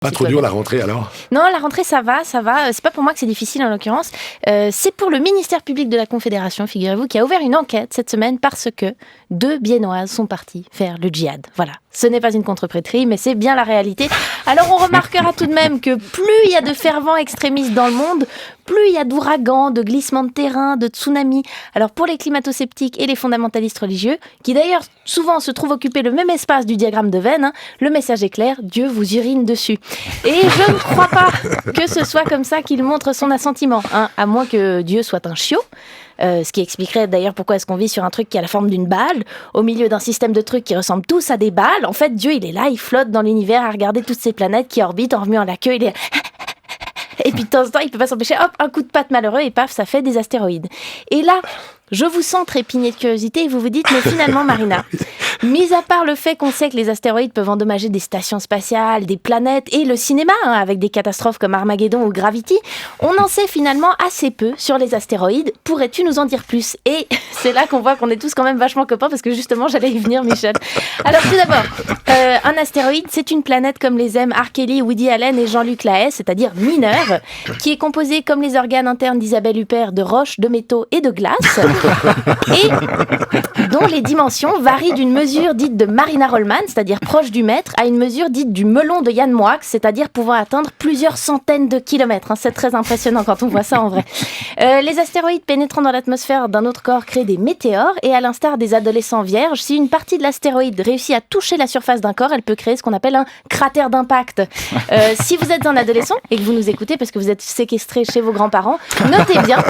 Pas trop dur la rentrée alors ? Non, la rentrée ça va. C'est pas pour moi que c'est difficile en l'occurrence. C'est pour le ministère public de la Confédération, figurez-vous, qui a ouvert une enquête cette semaine parce que 2 Biennoises sont parties faire le djihad. Voilà, ce n'est pas une contreprétrie, mais c'est bien la réalité. Alors on remarquera tout de même que plus il y a de fervents extrémistes dans le monde, plus il y a d'ouragans, de glissements de terrain, de tsunamis. Alors pour les climato-sceptiques et les fondamentalistes religieux, qui d'ailleurs souvent se trouvent occuper le même espace du diagramme de Venn, le message est clair, Dieu vous urine dessus. Et je ne crois pas que ce soit comme ça qu'il montre son assentiment, à moins que Dieu soit un chiot. Ce qui expliquerait d'ailleurs pourquoi est-ce qu'on vit sur un truc qui a la forme d'une balle, au milieu d'un système de trucs qui ressemblent tous à des balles. En fait, Dieu, il est là, il flotte dans l'univers à regarder toutes ces planètes qui orbitent en remuant la queue, il est... Et puis de temps en temps, il peut pas s'empêcher, hop, un coup de patte malheureux et paf, ça fait des astéroïdes. Et là, je vous sens trépigner de curiosité et vous vous dites, mais finalement, Marina, mis à part le fait qu'on sait que les astéroïdes peuvent endommager des stations spatiales, des planètes et le cinéma, avec des catastrophes comme Armageddon ou Gravity, on en sait finalement assez peu sur les astéroïdes. Pourrais-tu nous en dire plus ? Et c'est là qu'on voit qu'on est tous quand même vachement copains parce que justement, j'allais y venir, Michel. Alors tout d'abord, un astéroïde, c'est une planète comme les aiment R. Kelly, Woody Allen et Jean-Luc Lahaye, c'est-à-dire mineure, qui est composée comme les organes internes d'Isabelle Huppert de roches, de métaux et de glace, et dont les dimensions varient d'une mesure dite de Marina Rollman, c'est-à-dire proche du mètre, à une mesure dite du melon de Yann Moix, c'est-à-dire pouvant atteindre plusieurs centaines de kilomètres. C'est très impressionnant quand on voit ça en vrai. Les astéroïdes pénétrant dans l'atmosphère d'un autre corps créent des météores, et à l'instar des adolescents vierges, si une partie de l'astéroïde réussit à toucher la surface d'un corps, elle peut créer ce qu'on appelle un cratère d'impact. Si vous êtes un adolescent et que vous nous écoutez parce que vous êtes séquestré chez vos grands-parents, notez bien,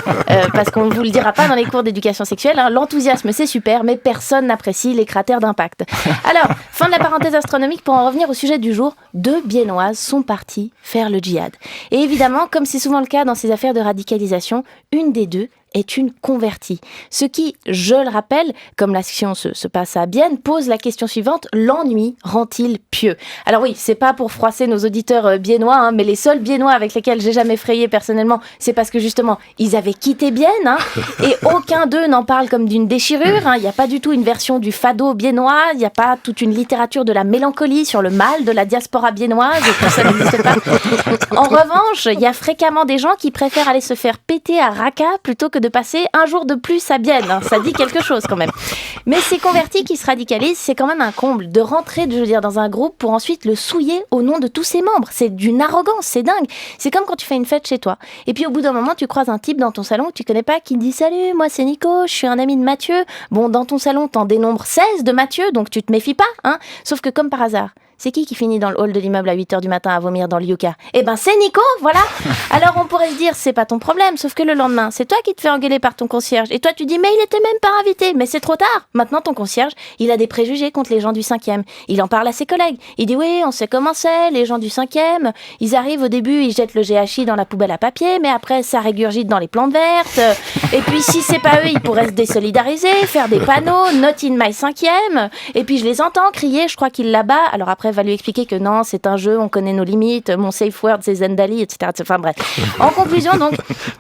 parce qu'on ne vous le dira pas dans les cours d'éducation sexuelle, l'enthousiasme c'est super, mais personne n'apprécie les cratères d'impact. Alors, fin de la parenthèse astronomique, pour en revenir au sujet du jour, 2 Biennoises sont parties faire le djihad. Et évidemment, comme c'est souvent le cas dans ces affaires de radicalisation, une des deux est une convertie. Ce qui, je le rappelle, comme l'action se passe à Bienne, pose la question suivante, l'ennui rend-il pieux ? Alors oui, c'est pas pour froisser nos auditeurs biennois, mais les seuls biennois avec lesquels j'ai jamais frayé personnellement, c'est parce que justement, ils avaient quitté Bienne, et aucun d'eux n'en parle comme d'une déchirure, il n'y a pas du tout une version du fado biennois, il n'y a pas toute une littérature de la mélancolie sur le mal de la diaspora biennoise, tout ça n'existe pas. En revanche, il y a fréquemment des gens qui préfèrent aller se faire péter à Raqqa plutôt que de passer un jour de plus à Bienne. Ça dit quelque chose quand même. Mais ces convertis qui se radicalisent, c'est quand même un comble de rentrer, je veux dire, dans un groupe pour ensuite le souiller au nom de tous ses membres. C'est d'une arrogance, c'est dingue. C'est comme quand tu fais une fête chez toi. Et puis au bout d'un moment, tu croises un type dans ton salon que tu connais pas qui te dit « Salut, moi c'est Nico, je suis un ami de Mathieu. » Bon, dans ton salon, t'en dénombres 16 de Mathieu, donc tu te méfies pas, Sauf que comme par hasard, c'est qui finit dans le hall de l'immeuble à 8h du matin à vomir dans le yucca ? Eh ben c'est Nico, voilà. Alors on pourrait se dire c'est pas ton problème, sauf que le lendemain, c'est toi qui te fais engueuler par ton concierge. Et toi tu dis mais il était même pas invité, mais c'est trop tard. Maintenant ton concierge, il a des préjugés contre les gens du 5e. Il en parle à ses collègues. Il dit oui, on sait comment c'est, les gens du 5e, ils arrivent au début, ils jettent le GHI dans la poubelle à papier, mais après ça régurgite dans les plantes vertes. Et puis si c'est pas eux, ils pourraient se désolidariser, faire des panneaux, not in my 5e. Et puis je les entends crier, je crois qu'ils l'abattent. Alors après va lui expliquer que non, c'est un jeu, on connaît nos limites, mon safe word c'est Zendali, etc. Enfin bref. En conclusion, donc,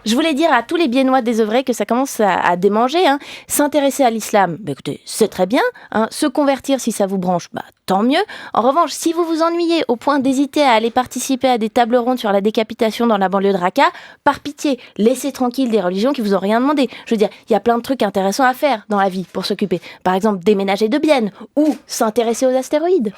je voulais dire à tous les biennois désœuvrés que ça commence à démanger. S'intéresser à l'islam, écoutez, c'est très bien. Se convertir si ça vous branche, tant mieux. En revanche, si vous vous ennuyez au point d'hésiter à aller participer à des tables rondes sur la décapitation dans la banlieue de Raqqa, par pitié, laissez tranquille des religions qui vous ont rien demandé. Je veux dire, il y a plein de trucs intéressants à faire dans la vie pour s'occuper. Par exemple, déménager de Bienne ou s'intéresser aux astéroïdes.